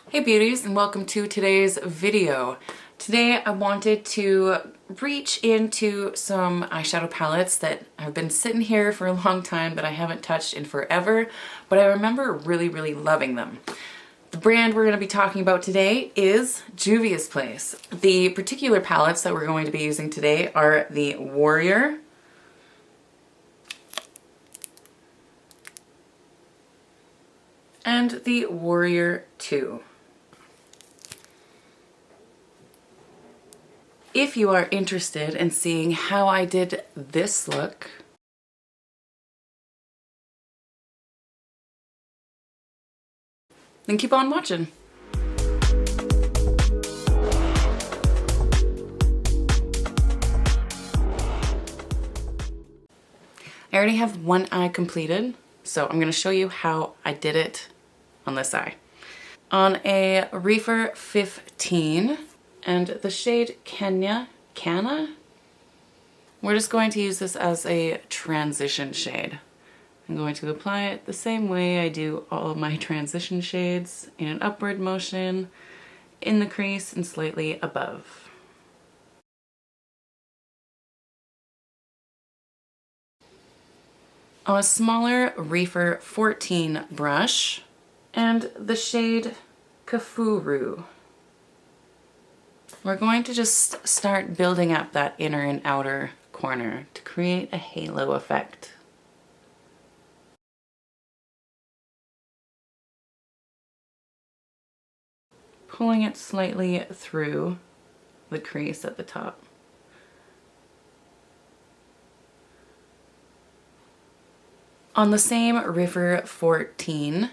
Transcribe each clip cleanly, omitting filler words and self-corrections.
Hey beauties, and welcome to today's video. Today I wanted to reach into some eyeshadow palettes that have been sitting here for a long time that I haven't touched in forever, but I remember really loving them. The brand we're going to be talking about today is Juvia's Place. The particular palettes that we're going to be using today are the Warrior, and the Warrior 2. If you are interested in seeing how I did this look, then keep on watching. I already have one eye completed, so I'm going to show you how I did it on this eye. On a Refer 15 and the shade Cana, we're just going to use this as a transition shade. I'm going to apply it the same way I do all of my transition shades, in an upward motion, in the crease and slightly above. On a smaller Refer 14 brush and the shade Kafuru, we're going to just start building up that inner and outer corner to create a halo effect. Pulling it slightly through the crease at the top. On the same Refer 14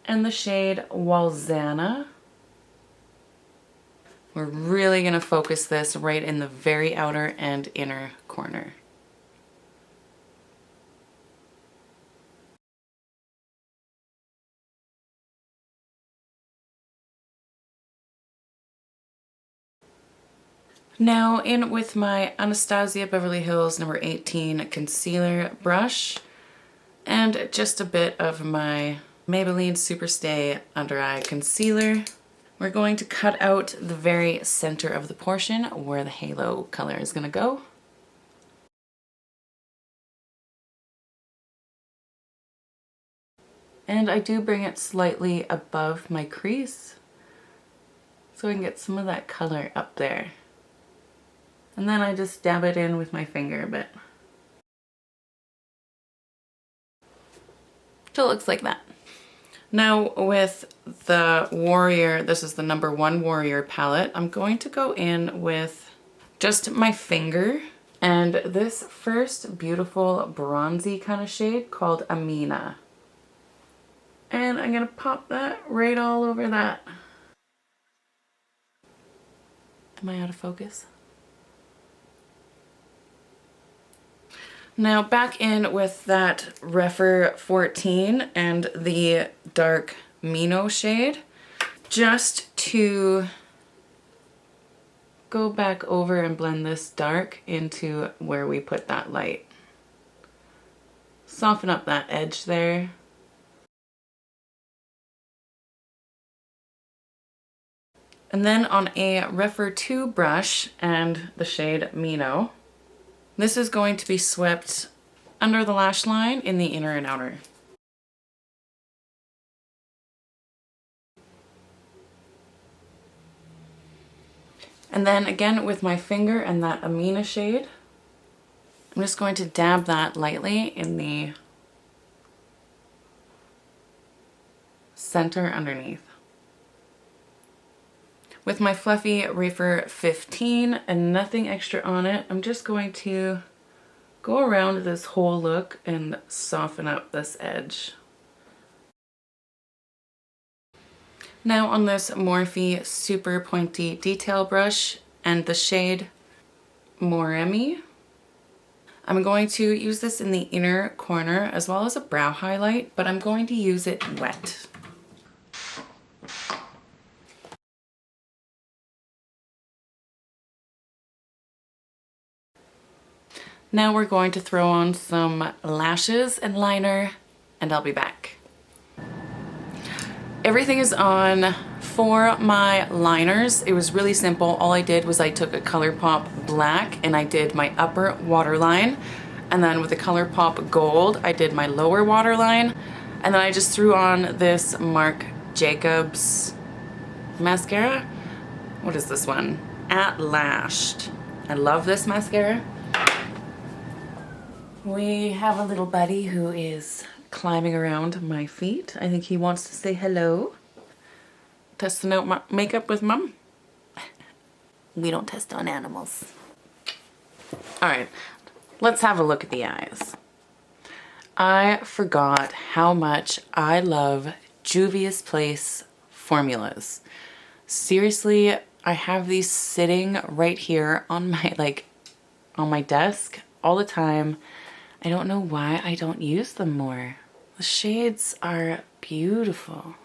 and the shade Walzana, we're really going to focus this right in the very outer and inner corner. Now in with my Anastasia Beverly Hills number 18 concealer brush and just a bit of my Maybelline Superstay under eye concealer, we're going to cut out the very center of the portion where the halo color is going to go. And I do bring it slightly above my crease so I can get some of that color up there. And then I just dab it in with my finger a bit. So it looks like that. Now with the Warrior, this is the number 1 Warrior palette, I'm going to go in with just my finger and this first beautiful bronzy kind of shade called Amina. And I'm going to pop that right all over that. Am I out of focus? Now back in with that Refer 14 and the dark Mino shade, just to go back over and blend this dark into where we put that light. Soften up that edge there. And then on a Refer 2 brush and the shade Mino, this is going to be swept under the lash line in the inner and outer. And then again with my finger and that Amina shade, I'm just going to dab that lightly in the center underneath. With my fluffy Refer 15 and nothing extra on it, I'm just going to go around this whole look and soften up this edge. Now on this Morphe super pointy detail brush and the shade Moremi, I'm going to use this in the inner corner as well as a brow highlight, but I'm going to use it wet. Now we're going to throw on some lashes and liner, and I'll be back. Everything is on. For my liners, it was really simple. All I did was I took a ColourPop black and I did my upper waterline. And then with the ColourPop gold, I did my lower waterline. And then I just threw on this Marc Jacobs mascara. What is this one? At Lashed. I love this mascara. We have a little buddy who is climbing around my feet. I think he wants to say hello. Testing out my makeup with Mom. We don't test on animals. All right, let's have a look at the eyes. I forgot how much I love Juvia's Place formulas. Seriously, I have these sitting right here on my desk all the time. I don't know why I don't use them more. The shades are beautiful.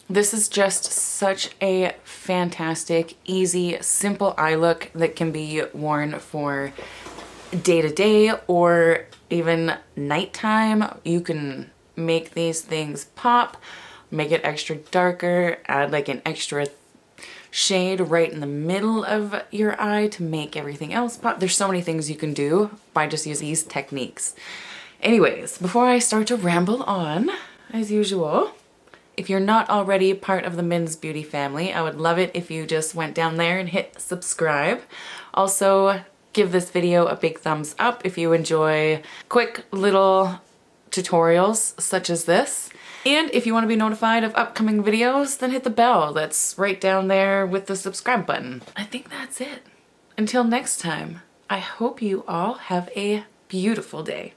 This is just such a fantastic, easy, simple eye look that can be worn for day to day or even nighttime. You can make these things pop, make it extra darker, add like an extra shade right in the middle of your eye to make everything else pop. There's so many things you can do by just using these techniques. Anyways, before I start to ramble on, as usual, if you're not already part of the Min's Beauty family, I would love it if you just went down there and hit subscribe. Also, give this video a big thumbs up if you enjoy quick little tutorials such as this. And if you want to be notified of upcoming videos, then hit the bell that's right down there with the subscribe button. I think that's it. Until next time, I hope you all have a beautiful day.